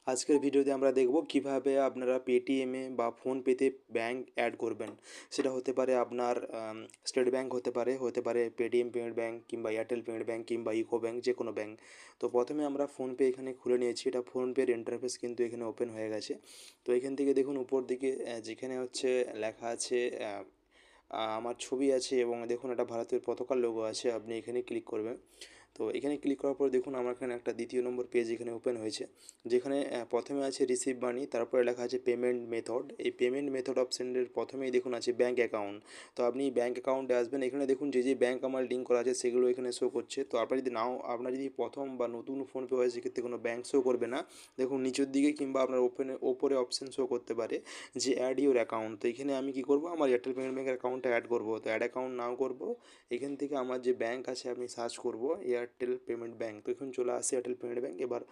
আজকের ভিডিওতে আমরা দেখব কিভাবে আপনারা পেটিএমে বা ফোনপেতে ব্যাঙ্ক অ্যাড করবেন। সেটা হতে পারে আপনার স্টেট ব্যাঙ্ক হতে পারে পেটিএম পেমেন্ট ব্যাঙ্ক কিংবা এয়ারটেল পেমেন্ট ব্যাঙ্ক কিংবা ইউকো ব্যাঙ্ক, যে কোনো ব্যাঙ্ক। তো প্রথমে আমরা ফোনপে এখানে খুলে নিয়েছি, এটা ফোনপের ইন্টারফেস কিন্তু এখানে ওপেন হয়ে গেছে। তো এখান থেকে দেখুন উপর দিকে যেখানে হচ্ছে লেখা আছে আমার ছবি আছে এবং দেখুন একটা ভারতের পতাকার লোগো আছে, আপনি এখানে ক্লিক করবেন। তো এখানে ক্লিক করার পর দেখুন আমার এখানে একটা দ্বিতীয় নম্বর পেজ এখানে ওপেন হয়েছে, যেখানে প্রথমে আছে রিসিভ মানি, তারপরে লেখা আছে পেমেন্ট মেথড। এই পেমেন্ট মেথড অপশানের প্রথমেই দেখুন আছে ব্যাঙ্ক অ্যাকাউন্ট। তো আপনি ব্যাঙ্ক অ্যাকাউন্টে আসবেন, এখানে দেখুন যে যে ব্যাঙ্ক আমার লিঙ্ক করা আছে সেগুলো এখানে শো করছে। তো আপনার যদি প্রথম বা নতুন ফোনপে হয় সেক্ষেত্রে কোনো ব্যাঙ্ক শো করবে না। দেখুন নিচের দিকে কিংবা আপনার ওপরে অপশান শো করতে পারে যে অ্যাড ইউর অ্যাকাউন্ট। তো এখানে আমি কী করবো, আমার এয়ারটেল পেমেন্ট ব্যাঙ্কের অ্যাকাউন্টটা অ্যাড করবো। তো অ্যাড অ্যাকাউন্ট নাও করবো, এখান থেকে আমার যে ব্যাঙ্ক আছে আমি সার্চ করব এয়ারটেল পেমেন্ট ব্যাঙ্ক। তো এখন চলে আসে এয়ারটেল পেমেন্ট ব্যাঙ্ক। এবার